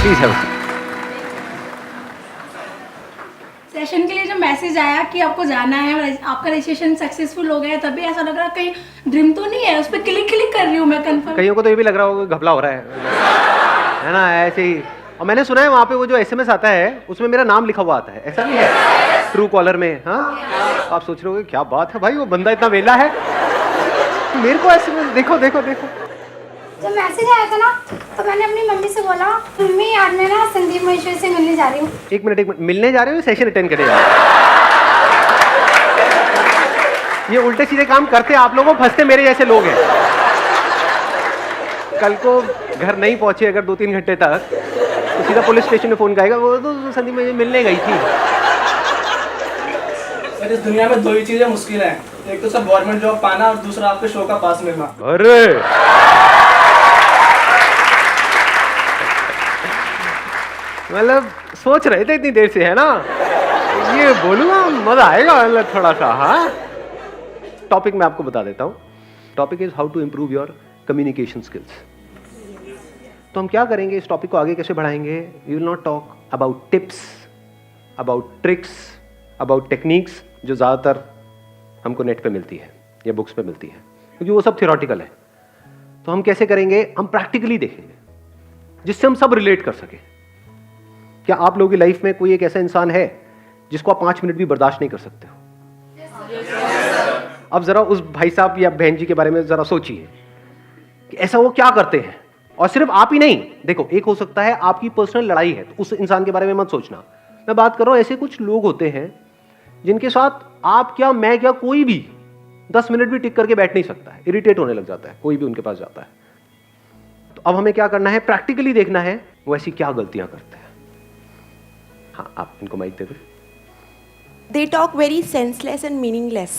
Please have session के लिए जब मैसेज आया कि आपको जाना है और आपका रजिस्ट्रेशन सक्सेसफुल हो गया, तभी ऐसा लग रहा कहीं ड्रीम तो नहीं है, उस पर क्लिक क्लिक कर रही हूँ मैं कंफर्म। कईयों को तो ये भी लग रहा होगा घपला हो रहा है ना, ऐसे ही। और मैंने सुना है वहाँ पे वो जो एसएमएस आता है उसमें मेरा नाम लिखा हुआ आता है, ऐसा नहीं है ट्रू कॉलर में? हाँ, आप सोच रहे हो क्या बात है भाई, वो बंदा इतना वेला है। मेरे को एसएमएस देखो देखो देखो। जब मैसेज आया था ना तो मैंने अपनी मम्मी से बोला, मम्मी आज मैं ना संदीप महेश्वरी से मिलने जा रही हूँ। एक मिनट, मिलने जा रहे हो, सेशन अटेंड करने जा रहे हो? ये उल्टे सीधे काम करते आप लोगों, फंसते मेरे जैसे लोग हैं। कल को घर नहीं पहुंचे अगर 2-3 घंटे तक, तो सीधा पुलिस स्टेशन में फोन करेगा, वो तो संदीप मुझे मिलने गई थी। सर, इस दुनिया में 2 ही चीजें मुश्किल हैं, एक तो सब गवर्नमेंट जॉब पाना और दूसरा आपके शो का पास मिलना। अरे मतलब सोच रहे थे इतनी देर से, है ना? ये बोलूँगा मजा आएगा मतलब थोड़ा सा। हाँ, टॉपिक मैं आपको बता देता हूँ। Topic is how to improve your communication skills. तो हम क्या करेंगे, इस टॉपिक को आगे कैसे बढ़ाएंगे? We will not talk about tips, about tricks, about techniques जो ज़्यादातर हमको नेट पे मिलती है या बुक्स पे मिलती है, क्योंकि वो सब थियोरटिकल है। तो हम कैसे करेंगे, हम प्रैक्टिकली देखेंगे जिससे हम सब रिलेट कर सकें। क्या आप लोगों की लाइफ में कोई एक ऐसा इंसान है जिसको आप 5 मिनट भी बर्दाश्त नहीं कर सकते हो? अब जरा उस भाई साहब या बहन जी के बारे में जरा सोचिए कि ऐसा वो क्या करते हैं। और सिर्फ आप ही नहीं, देखो एक हो सकता है आपकी पर्सनल लड़ाई है, तो उस इंसान के बारे में मत सोचना। मैं बात कर रहा हूं ऐसे कुछ लोग होते हैं जिनके साथ आप क्या, मैं क्या, कोई भी 10 मिनट भी टिक करके बैठ नहीं सकता है, इरिटेट होने लग जाता है कोई भी उनके पास जाता है। तो अब हमें क्या करना है, प्रैक्टिकली देखना है वो ऐसी क्या गलतियां करते हैं। हाँ, आप इनको माइक दे दो। They talk very senseless and meaningless.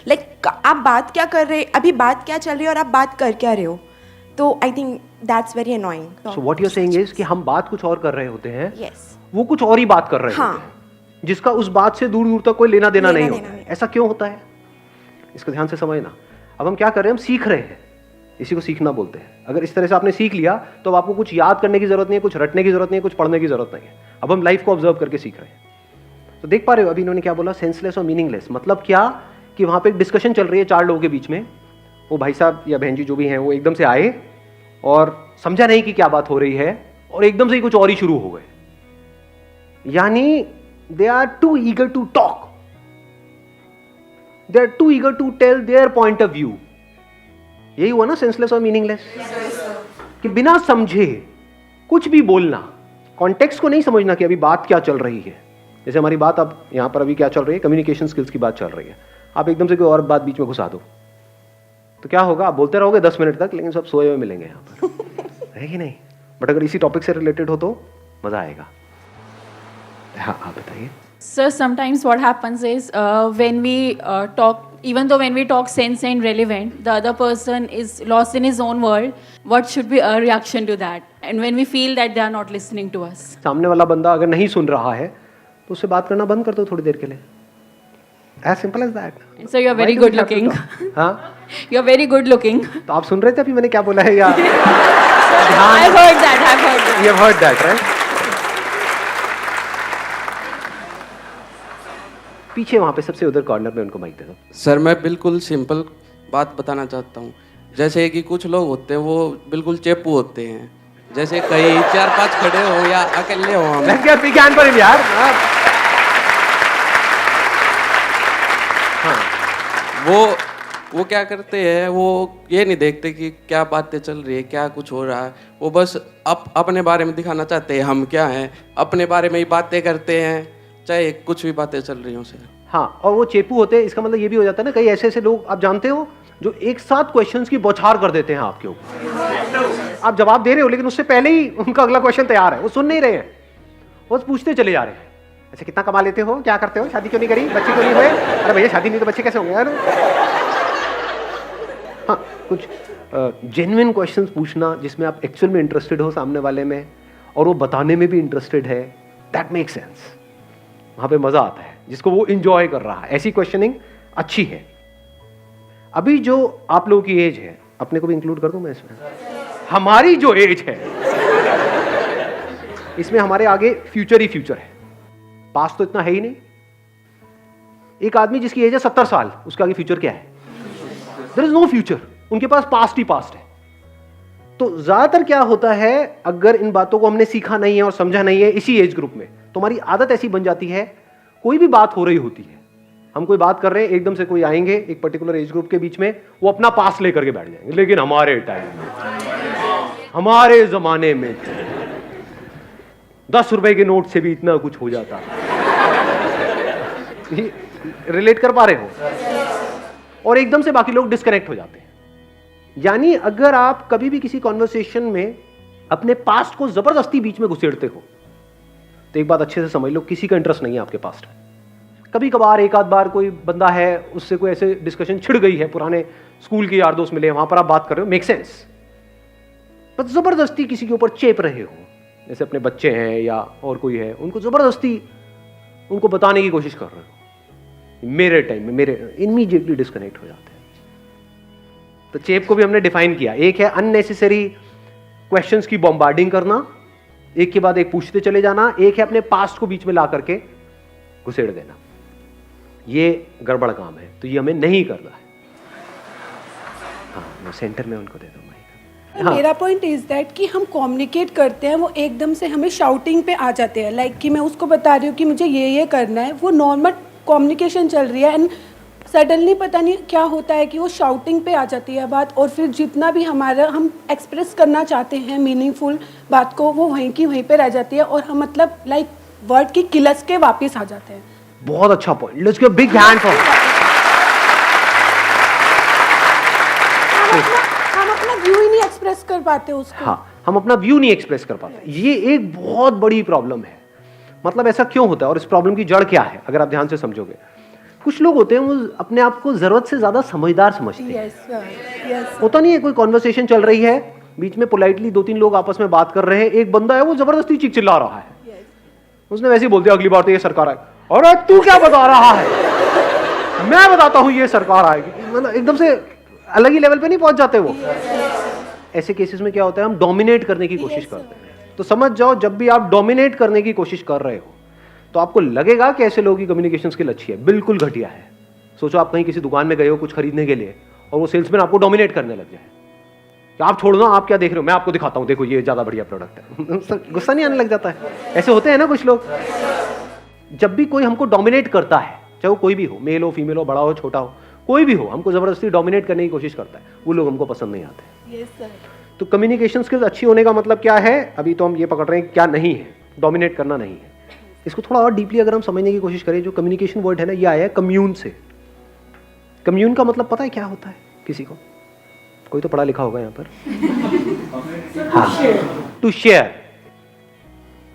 Like आप बात क्या कर रहे, अभी बात क्या चल रही है और आप बात कर क्या रहे हो? तो I think that's very annoying. So what you're saying is कि हम बात कुछ और कर रहे होते हैं, Yes. वो कुछ और ही बात कर रहे होते हैं, जिसका उस बात से दूर दूर तक कोई लेना देना नहीं होता है। ऐसा क्यों होता है, इसको ध्यान से समझना। अब हम क्या कर रहे हैं, हम सीख रहे हैं, इसी को सीखना बोलते हैं। अगर इस तरह से आपने सीख लिया तो अब आपको कुछ याद करने की जरूरत नहीं है, कुछ रटने की जरूरत नहीं है, कुछ पढ़ने की जरूरत नहीं है। अब हम लाइफ को ऑब्जर्व करके सीख रहे हैं। तो देख पा रहे हो अभी इन्होंने क्या बोला, सेंसलेस और मीनिंगलेस। मतलब क्या कि वहां पे एक डिस्कशन चल रही है 4 लोगों के बीच में, वो भाई साहब या बहन जी जो भी हैं वो एकदम से आए और समझा नहीं कि क्या बात हो रही है और एकदम से ही कुछ और ही शुरू हो गए। यानी they are too eager to talk, they are too eager to tell their point of view. यही हुआ ना सेंसलेस और मीनिंगलेस, कि बिना समझे कुछ भी बोलना, कॉन्टेक्स्ट को नहीं समझना कि अभी बात क्या चल रही है। जैसे हमारी बात अब यहां पर अभी क्या चल रही है, कम्युनिकेशन स्किल्स की बात चल रही है। आप एकदम से कोई और बात बीच में घुसा दो तो क्या होगा, आप बोलते रहोगे 10 मिनट तक, लेकिन सब सोए हुए मिलेंगे यहां पर है कि नहीं? बट अगर इसी टॉपिक से रिलेटेड हो तो मजा आएगा। हाँ, आप बताइए। Sir, sometimes what happens is when we talk, even though when we talk sense and relevant, the other person is lost in his own world. What should be our reaction to that? And when we feel that they are not listening to us. सामने वाला बंदा अगर नहीं सुन रहा है तो उससे बात करना बंद कर दो थोड़ी देर के लिए। As simple as that. And so you're very good looking. हाँ, You're very good looking. तो आप सुन रहे थे अभी मैंने क्या बोला है या? I've heard that. I've heard that. You have heard that, right? पीछे वहां पे सबसे उधर कॉर्नर में उनको माइक दे दो। सर, मैं बिल्कुल सिंपल बात बताना चाहता हूँ। जैसे कि कुछ लोग होते हैं वो बिल्कुल चेपू होते हैं, जैसे कहीं 4-5 खड़े हो या अकेले हो, हम विज्ञान पर यार। हाँ, वो क्या करते हैं, वो ये नहीं देखते कि क्या बातें चल रही है, क्या कुछ हो रहा है। वो बस अपने बारे में दिखाना चाहते हैं, हम क्या हैं, अपने बारे में ही बातें करते हैं, चाहे कुछ भी बातें चल रही हो सर। हाँ, और वो चेपू होते हैं, इसका मतलब ये भी हो जाता है ना, कई ऐसे ऐसे लोग आप जानते हो जो एक साथ क्वेश्चंस की बौछार कर देते हैं आपके ऊपर। आप जवाब दे रहे हो लेकिन उससे पहले ही उनका अगला क्वेश्चन तैयार है, वो सुन नहीं रहे हैं, वो पूछते चले जा रहे हैं। ऐसे कितना कमा लेते हो, क्या करते हो, शादी क्यों नहीं करी, बच्चे क्यों नहीं हुए, अरे भैया शादी नहीं तो बच्चे कैसे होंगे यार। हाँ, कुछ जेन्युइन क्वेश्चंस पूछना जिसमें आप एक्चुअल में इंटरेस्टेड हो सामने वाले में और वो बताने में भी इंटरेस्टेड है, दैट मेक सेंस। वहां पे मजा आता है, जिसको वो इंजॉय कर रहा है। ऐसी क्वेश्चनिंग अच्छी है। अभी जो आप लोगों की एज है, अपने को भी इंक्लूड कर दूं मैं इसमें, हमारी जो एज है इसमें हमारे आगे फ्यूचर ही फ्यूचर है, पास्ट तो इतना है ही नहीं। एक आदमी जिसकी एज है 70 साल, उसके आगे फ्यूचर क्या है? देयर इज नो फ्यूचर, उनके पास पास्ट ही पास्ट है। तो ज्यादातर क्या होता है, अगर इन बातों को हमने सीखा नहीं है और समझा नहीं है इसी एज ग्रुप में, तो हमारी आदत ऐसी बन जाती है, कोई भी बात हो रही होती है, हम कोई बात कर रहे हैं, एकदम से कोई आएंगे एक पर्टिकुलर एज ग्रुप के बीच में, वो अपना पास लेकर के बैठ जाएंगे, लेकिन हमारे टाइम में, हमारे जमाने में 10 रुपए के नोट से भी इतना कुछ हो जाता। रिलेट कर पा रहे हो? और एकदम से बाकी लोग डिस्कनेक्ट हो जाते हैं। यानी अगर आप कभी भी किसी कॉन्वर्सेशन में अपने पास्ट को जबरदस्ती बीच में घुसेड़ते हो, तो एक बात अच्छे से समझ लो, किसी का इंटरेस्ट नहीं है आपके पास्ट में। कभी कभार एक आध बार कोई बंदा है, उससे कोई ऐसे डिस्कशन छिड़ गई है, पुराने स्कूल के यार दोस्त मिले, वहां पर आप बात कर रहे हो, मेक सेंस। पर जबरदस्ती किसी के ऊपर चेप रहे हो, जैसे अपने बच्चे हैं या और कोई है, उनको जबरदस्ती उनको बताने की कोशिश कर रहे हो, मेरे टाइम में, मेरे, इमीडिएटली डिस्कनेक्ट हो जाते हैं। तो चेप को भी हमने डिफाइन किया, एक है अननेसेसरी क्वेश्चंस की बॉम्बार्डिंग करना, एक के बाद एक पूछते चले जाना, एक है अपने पास्ट को बीच में ला करके घुसेड़ देना। ये गड़बड़ काम है, तो ये हमें नहीं करना है। हाँ, मैं सेंटर में उनको दे दूँ माइक। हाँ। मेरा पॉइंट इज दैट कि हम कम्युनिकेट करते हैं, वो एकदम से हमें शाउटिंग पे आ जाते हैं, लाइक कि मैं उसको बता रही हूँ कि मुझे ये करना है, वो नॉर्मल कम्युनिकेशन चल रही है, एंड सडनली पता नहीं क्या होता है कि वो शाउटिंग पे आ जाती है बात, और फिर जितना भी हमारा हम एक्सप्रेस करना चाहते हैं मीनिंगफुल बात को, वो वहीं की वहीं पे रह जाती है, और हम मतलब लाइक वर्ड की किलस के वापस आ जाते हैं। बहुत अच्छा point, let's give big hand for. हम अपना व्यू ही नहीं एक्सप्रेस कर पाते उसको। हाँ, हम अपना व्यू नहीं एक्सप्रेस कर पाते, ये एक बहुत बड़ी प्रॉब्लम है। मतलब ऐसा क्यों होता है और इस प्रॉब्लम की जड़ क्या है, अगर आप ध्यान से समझोगे। कुछ लोग होते हैं वो अपने आप को जरूरत से ज्यादा समझदार समझते हैं। यस होता नहीं है, कोई कॉन्वर्सेशन चल रही है, बीच में पोलाइटली 2-3 लोग आपस में बात कर रहे हैं, एक बंदा है वो जबरदस्ती चीख चिल्ला रहा है, उसने वैसे ही बोल दिया अगली बार तो ये सरकार आए, और तू क्या बता रहा है, मैं बताता हूं ये सरकार आएगी। मतलब एकदम से अलग ही लेवल पे नहीं पहुंच जाते वो। ऐसे केसेस में क्या होता है, हम डोमिनेट करने की कोशिश करते हैं। तो समझ जाओ, जब भी आप डोमिनेट करने की कोशिश कर रहे हो तो आपको लगेगा कि ऐसे लोगों की कम्युनिकेशन स्किल अच्छी है, बिल्कुल घटिया है। सोचो आप कहीं किसी दुकान में गए हो कुछ खरीदने के लिए, और वो सेल्समैन आपको डोमिनेट करने लग जाए कि आप छोड़ दो, आप क्या देख रहे हो, मैं आपको दिखाता हूं, देखो ये ज्यादा बढ़िया प्रोडक्ट है। गुस्सा नहीं आने लग जाता है? ऐसे होते हैं ना कुछ लोग। जब भी कोई हमको डोमिनेट करता है, चाहे वो कोई भी हो, मेल हो, फीमेल हो, बड़ा हो, छोटा हो, कोई भी हो, हमको जबरदस्ती डोमिनेट करने की कोशिश करता है, वो लोग हमको पसंद नहीं आते। Yes sir. तो कम्युनिकेशन स्किल्स अच्छी होने का मतलब क्या है, अभी तो हम ये पकड़ रहे हैं क्या नहीं है, डोमिनेट करना नहीं है। इसको थोड़ा और डीपली अगर हम समझने की कोशिश करें, जो कम्युनिकेशन वर्ड है ना, ये आया है कम्यून से। कम्यून का मतलब पता है क्या होता है किसी को? कोई तो पढ़ा लिखा होगा यहाँ पर। हाँ, टू शेयर।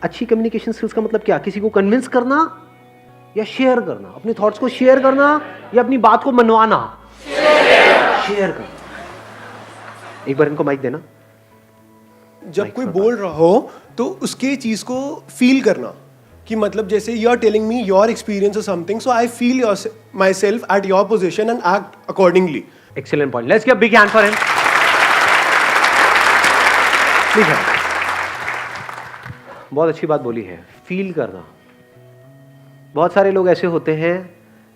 अच्छी कम्युनिकेशन स्किल्स का मतलब क्या? किसी को कन्विंस करना या शेयर करना, अपने थॉट्स को शेयर करना या अपनी बात को मनवाना। शेयर करना। एक बार इनको माइक देना। जब कोई बोल रहा हो तो उसके चीज को फील करना, कि मतलब जैसे you are telling me your experience और something, so I feel my self at your position and act accordingly. Excellent point, let's give big hand for him. ठीक है, बहुत अच्छी बात बोली है, फील करना। बहुत सारे लोग ऐसे होते हैं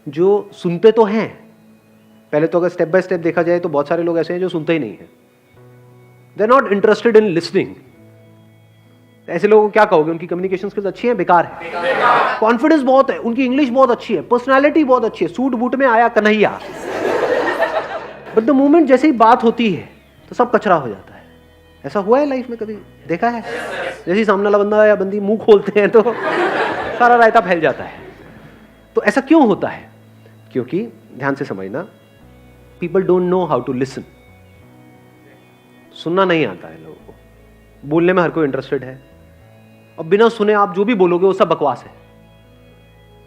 जो सुनते तो हैं, पहले तो अगर स्टेप बाय स्टेप देखा जाए तो बहुत सारे लोग ऐसे हैं जो सुनते ही नहीं है, they are not interested in listening. ऐसे लोगों को क्या कहोगे? उनकी कम्युनिकेशन स्किल्स अच्छी है, बेकार है? कॉन्फिडेंस बहुत है, उनकी इंग्लिश बहुत अच्छी है, पर्सनालिटी बहुत अच्छी है, सूट बूट में आया कन्हैया, बट द मोमेंट जैसे ही बात होती है तो सब कचरा हो जाता है। ऐसा हुआ है लाइफ में कभी? देखा है? जैसे ही सामने वाला बंदा या बंदी मुंह खोलते हैं तो सारा रायता फैल जाता है। तो ऐसा क्यों होता है? क्योंकि ध्यान से समझना, people don't know how to listen. सुनना नहीं आता है लोगों को, बोलने में हर कोई इंटरेस्टेड है, और बिना सुने आप जो भी बोलोगे वो सब बकवास है।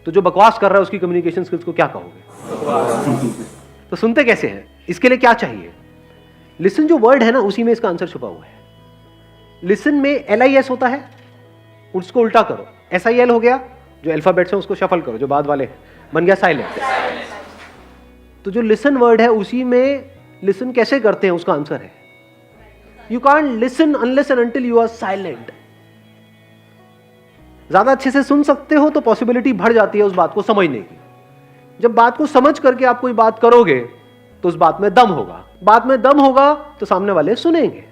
तो जो बकवास कर रहा है उसकी कम्युनिकेशन स्किल्स को क्या कहोगे? तो सुनते कैसे हैं? इसके लिए क्या चाहिए? लिसन जो वर्ड है ना, उसी में इसका आंसर छुपा हुआ है। लिसन में LIS होता है, उसको उल्टा करो, SIL हो गया, जो अल्फाबेट्स हैं उसको शफल करो, जो बाद वाले हैं, बन गया साइलेंट। तो जो लिसन वर्ड है उसी में लिसन कैसे करते हैं उसका आंसर है, you can't listen unless and until you are silent. ज़्यादा अच्छे से सुन सकते हो तो पॉसिबिलिटी बढ़ जाती है उस बात को समझने की। जब बात को समझ करके आप कोई बात करोगे तो उस बात में दम होगा, बात में दम होगा तो सामने वाले सुनेंगे।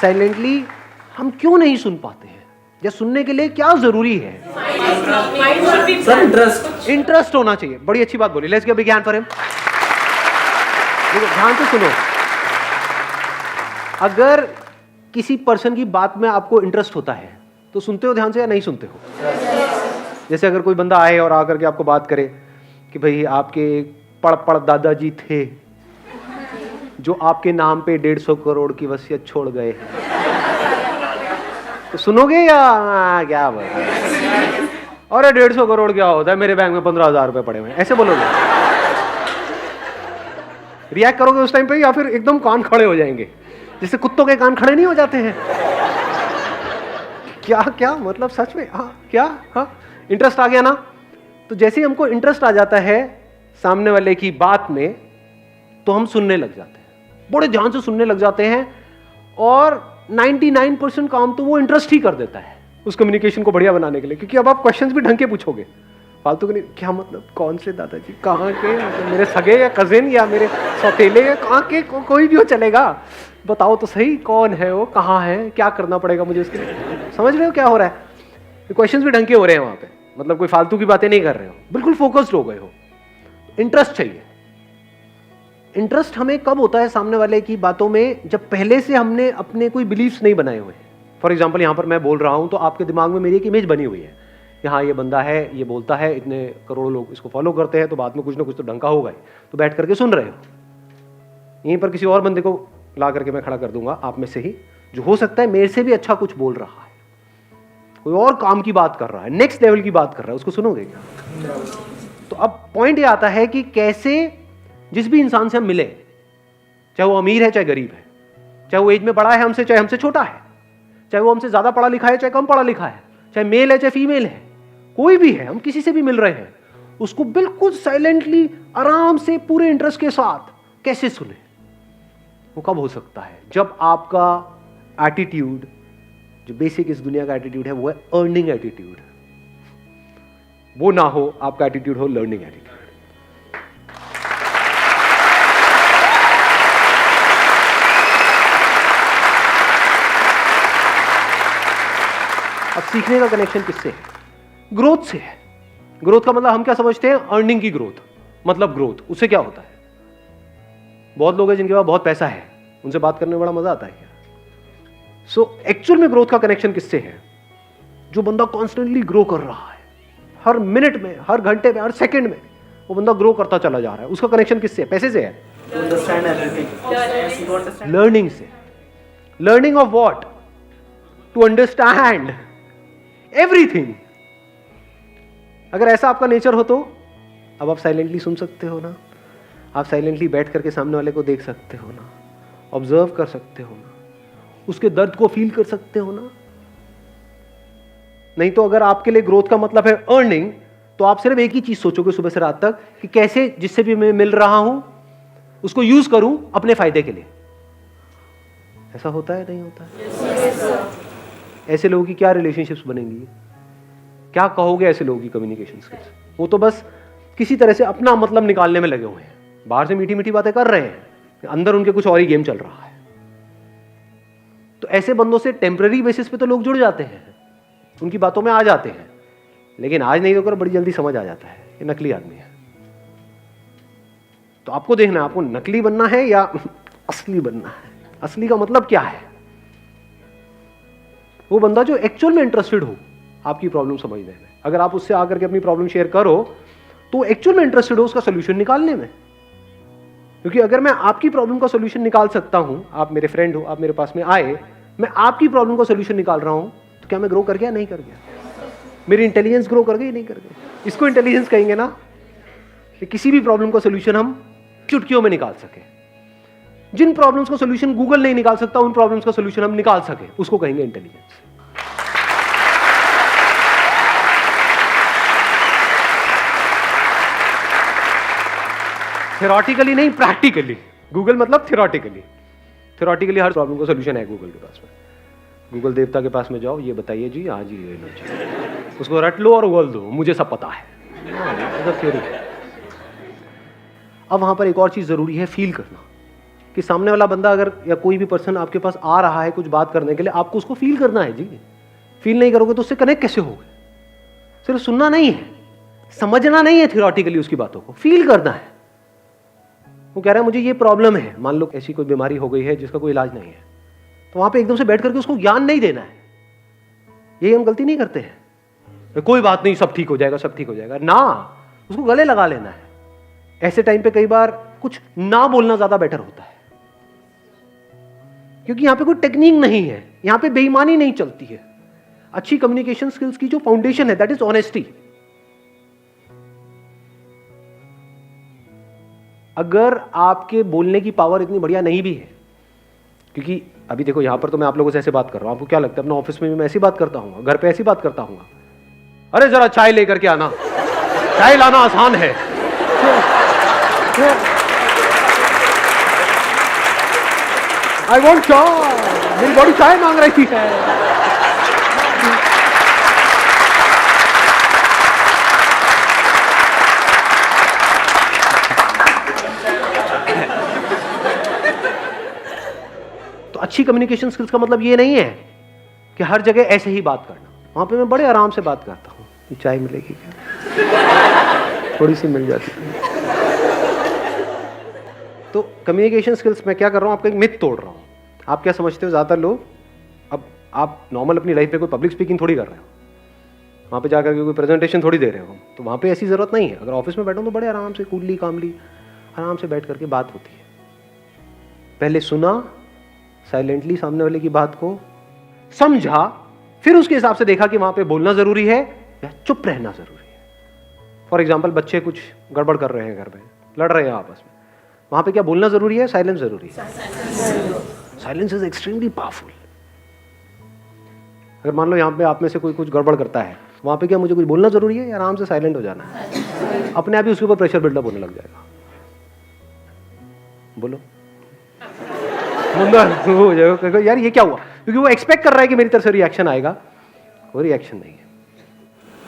साइलेंटली हम क्यों नहीं सुन पाते हैं, या सुनने के लिए क्या जरूरी है? Sir interest. इंटरेस्ट होना चाहिए। बड़ी अच्छी बात बोली। Let's give big hand for him. देखो ध्यान से सुनो, अगर किसी पर्सन की बात में आपको इंटरेस्ट होता है तो सुनते हो ध्यान से या नहीं सुनते हो? जैसे अगर कोई बंदा आए और आकर के आपको बात करे कि भाई आपके पड़ दादाजी थे जो आपके नाम पे 150 करोड़ की वसीयत छोड़ गए, तो सुनोगे या क्या बात है? अरे 150 करोड़ क्या होता है, मेरे बैंक में 15,000 रुपए पड़े हुए हैं, ऐसे बोलोगे? रिएक्ट करोगे उस टाइम पे या फिर एकदम कान खड़े हो जाएंगे, जैसे कुत्तों के कान खड़े नहीं हो जाते हैं? क्या क्या मतलब सच में? हाँ क्या? हाँ इंटरेस्ट आ गया ना? तो जैसे ही हमको इंटरेस्ट आ जाता है सामने वाले की बात में तो हम सुनने लग जाते हैं, बड़े ध्यान से सुनने लग जाते हैं, और 99% काम तो वो इंटरेस्ट ही कर देता है उस कम्युनिकेशन को बढ़िया बनाने के लिए, क्योंकि अब आप क्वेश्चंस भी ढंग के पूछोगे, फालतू के नहीं। क्या मतलब? कौन से दादाजी? कहाँ के? मतलब मेरे सगे या कजिन या मेरे सौतेले या कहाँ के? कोई भी हो चलेगा, बताओ तो सही कौन है वो, कहाँ है, क्या करना पड़ेगा मुझे उसके लिए? समझ रहे हो क्या हो रहा है? क्वेश्चंस भी ढंग के हो रहे हैं वहाँ पे, मतलब कोई फालतू की बातें नहीं कर रहे हो, बिल्कुल फोकस्ड हो गए हो। इंटरेस्ट चाहिए। इंटरेस्ट हमें कब होता है सामने वाले की बातों में? जब पहले से हमने अपने कोई बिलीफ्स नहीं बनाए हुए। फॉर एग्जाम्पल यहाँ पर मैं बोल रहा हूँ तो आपके दिमाग में मेरी एक इमेज बनी हुई है, यहाँ ये बंदा है, ये बोलता है, इतने करोड़ों लोग इसको फॉलो करते हैं, तो बाद में कुछ ना कुछ तो ढंका होगा ही, तो बैठ करके सुन रहे हो। यहीं पर किसी और बंदे को ला करके मैं खड़ा कर दूंगा आप में से ही, जो हो सकता है मेरे से भी अच्छा कुछ बोल रहा है, कोई और काम की बात कर रहा है, नेक्स्ट लेवल की बात कर रहा है, उसको सुनोगे क्या? तो अब पॉइंट ये आता है कि कैसे जिस भी इंसान से हम मिले, चाहे वो अमीर है चाहे गरीब है, चाहे वो एज में बड़ा है हमसे चाहे हमसे छोटा है, चाहे वो हमसे ज्यादा पढ़ा लिखा है चाहे कम पढ़ा लिखा है, चाहे मेल है चाहे फीमेल है, कोई भी है, हम किसी से भी मिल रहे हैं, उसको बिल्कुल साइलेंटली आराम से पूरे इंटरेस्ट के साथ कैसे सुने? वो कब हो सकता है? जब आपका एटीट्यूड, जो बेसिक इस दुनिया का एटीट्यूड है, वो है अर्निंग एटीट्यूड, वो ना हो, आपका एटीट्यूड हो लर्निंग एटीट्यूड। अब सीखने का कनेक्शन किससे है? ग्रोथ से है। ग्रोथ का मतलब हम क्या समझते हैं? अर्निंग की ग्रोथ, मतलब ग्रोथ। उससे क्या होता है? बहुत लोग हैं जिनके पास बहुत पैसा है, उनसे बात करने में बड़ा मजा आता है क्या? सो एक्चुअल में ग्रोथ का कनेक्शन किससे है? जो बंदा कॉन्स्टेंटली ग्रो कर रहा है, हर मिनट में, हर घंटे में, हर सेकंड में वो बंदा ग्रो करता चला जा रहा है, उसका कनेक्शन किससे है? पैसे से है? लर्निंग से। Learning of what? To understand everything. अगर ऐसा आपका नेचर हो तो अब आप साइलेंटली सुन सकते हो ना, आप साइलेंटली बैठ करके सामने वाले को देख सकते हो ना, ऑब्जर्व कर सकते हो ना, उसके दर्द को फील कर सकते हो ना। नहीं तो अगर आपके लिए ग्रोथ का मतलब है अर्निंग, तो आप सिर्फ एक ही चीज सोचोगे सुबह से रात तक कि कैसे जिससे भी मैं मिल रहा हूं उसको यूज करूं अपने फायदे के लिए। ऐसा होता है? नहीं होता है? ऐसे लोगों की क्या रिलेशनशिप्स बनेंगी? क्या कहोगे ऐसे लोगों की कम्युनिकेशन स्किल्स? वो तो बस किसी तरह से अपना मतलब निकालने में लगे हुए हैं, बाहर से मीठी मीठी बातें कर रहे हैं, अंदर उनके कुछ और ही गेम चल रहा है। तो ऐसे बंदों से टेम्पररी बेसिस पे तो लोग जुड़ जाते हैं, उनकी बातों में आ जाते हैं, लेकिन आज नहीं होकर बड़ी जल्दी समझ आ जाता है ये नकली आदमी है। तो आपको देखना है, आपको नकली बनना है या असली बनना है। असली का मतलब क्या है? वो बंदा जो एक्चुअल में इंटरेस्टेड हो आपकी प्रॉब्लम समझने में। अगर आप उससे आकर के अपनी प्रॉब्लम शेयर करो तो एक्चुअल में इंटरेस्टेड हो उसका सोल्यूशन निकालने में। क्योंकि अगर मैं आपकी प्रॉब्लम का सोल्यूशन निकाल सकता हूं, आप मेरे फ्रेंड हो, आप मेरे पास में आए, मैं आपकी प्रॉब्लम का सोल्यूशन निकाल रहा हूं, तो क्या मैं ग्रो कर गया? नहीं कर गया। मेरी इंटेलिजेंस ग्रो कर गई? नहीं कर गई। इसको इंटेलिजेंस कहेंगे ना, कि किसी भी प्रॉब्लम का सोल्यूशन हम चुटकियों में निकाल सके। जिन प्रॉब्लम्स का सोल्यूशन गूगल नहीं निकाल सकता, उन प्रॉब्लम्स का सोल्यूशन हम निकाल सके, उसको कहेंगे इंटेलिजेंस। थ्योरेटिकली नहीं, प्रैक्टिकली। गूगल मतलब थ्योरेटिकली। थ्योरेटिकली हर प्रॉब्लम का सोल्यूशन है गूगल के पास में। गूगल देवता के पास में जाओ, ये बताइए जी, हाँ जी, ये लो जी, उसको रट लो और उगल दो, मुझे सब पता है। थ्योरी। अब वहां पर एक और चीज जरूरी है, फील करना, कि सामने वाला बंदा अगर या कोई भी पर्सन आपके पास आ रहा है कुछ बात करने के लिए, आपको उसको फील करना है जी। फील नहीं करोगे तो उससे कनेक्ट कैसे होगे? सिर्फ सुनना नहीं है, समझना नहीं है थ्योरेटिकली उसकी बातों को, फील करना है। वो कह रहा है मुझे ये प्रॉब्लम है, मान लो ऐसी कोई बीमारी हो गई है जिसका कोई इलाज नहीं है, तो वहां पे एकदम से बैठ करके उसको ज्ञान नहीं देना है। यही हम गलती नहीं करते हैं, कोई बात नहीं, सब ठीक हो जाएगा, सब ठीक हो जाएगा ना, उसको गले लगा लेना है। ऐसे टाइम पे कई बार कुछ ना बोलना ज्यादा बेटर होता है, क्योंकि यहां पे कोई टेक्निक नहीं है, यहां पे बेईमानी नहीं चलती है। अच्छी कम्युनिकेशन स्किल्स की जो फाउंडेशन है दैट इज ऑनेस्टी। अगर आपके बोलने की पावर इतनी बढ़िया नहीं भी है, क्योंकि अभी देखो यहां पर तो मैं आप लोगों से ऐसे बात कर रहा हूं, आपको क्या लगता है अपना ऑफिस में भी मैं ऐसी बात करता हूं, घर पे ऐसी बात करता हूं, अरे जरा चाय लेकर के आना, चाय लाना आसान है। आई वॉन्ट चाय, मेरी बॉडी चाय मांग रही है। तो अच्छी कम्युनिकेशन स्किल्स का मतलब ये नहीं है कि हर जगह ऐसे ही बात करना। वहां पे मैं बड़े आराम से बात करता हूँ, चाय मिलेगी क्या, थोड़ी सी मिल जाती है। तो कम्युनिकेशन स्किल्स मैं क्या कर रहा हूँ, आपका एक मिथ तोड़ रहा हूँ। आप क्या समझते हो, ज़्यादातर लोग, अब आप नॉर्मल अपनी लाइफ में कोई पब्लिक स्पीकिंग थोड़ी कर रहे हो, वहाँ पे जाकर के कोई प्रेजेंटेशन थोड़ी दे रहे हो, तो वहाँ पे ऐसी ज़रूरत नहीं है। अगर ऑफिस में बैठो तो बड़े आराम से कूलली कामली आराम से बैठ करके बात होती है। पहले सुना साइलेंटली सामने वाले की बात को, समझा, फिर उसके हिसाब से देखा कि वहाँ पे बोलना ज़रूरी है या चुप रहना ज़रूरी है। फॉर एग्जाम्पल बच्चे कुछ गड़बड़ कर रहे हैं घर में, लड़ रहे हैं आपस में, वहाँ पे क्या बोलना ज़रूरी है, साइलेंस ज़रूरी है? Silence is extremely powerful. अगर मान लो यहाँ पे आप में से कोई कुछ गड़बड़ करता है, वहाँ पे क्या मुझे कुछ बोलना ज़रूरी है या आराम से साइलेंट हो जाना है? अपने आप ही उसके ऊपर प्रेशर बिल्डअप होने लग जाएगा। बोलो हो जाएगा यार, ये क्या हुआ, क्योंकि वो एक्सपेक्ट कर रहा है कि मेरी तरफ से रिएक्शन आएगा, कोई रिएक्शन नहीं है।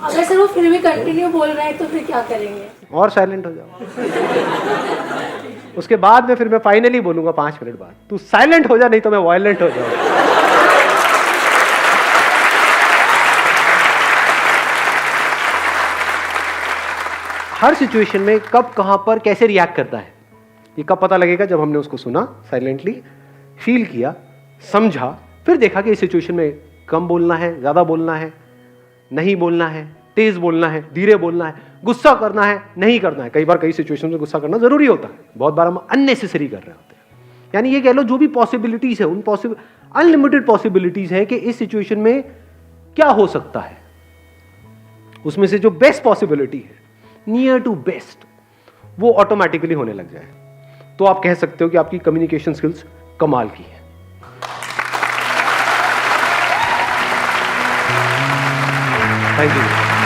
अगर सर वो फिर भी कंटिन्यू बोल रहा है तो फिर क्या करेंगे? और साइलेंट हो जाओ। उसके बाद में फिर मैं फाइनली बोलूंगा 5 मिनट बाद, तू साइलेंट हो जा, नहीं तो मैं वायलेंट हो जाऊंगा। हर सिचुएशन में कब, कहां पर, कैसे रिएक्ट करता है, ये कब पता लगेगा? जब हमने उसको सुना, साइलेंटली फील किया, समझा, फिर देखा कि इस सिचुएशन में कम बोलना है, ज्यादा बोलना है, नहीं बोलना है, तेज बोलना है, धीरे बोलना है, गुस्सा करना है, नहीं करना है। कई बार कई सिचुएशन में गुस्सा करना जरूरी होता है, बहुत बार हम अननेसेसरी कर रहे होते हैं। यानी ये कह लो जो भी पॉसिबिलिटीज है, उन अनलिमिटेड पॉसिबिलिटीज है कि इस सिचुएशन में क्या हो सकता है, उसमें से जो बेस्ट पॉसिबिलिटी है, नियर टू बेस्ट, वो ऑटोमेटिकली होने लग जाए, तो आप कह सकते हो कि आपकी कम्युनिकेशन स्किल्स कमाल की है। Thank you.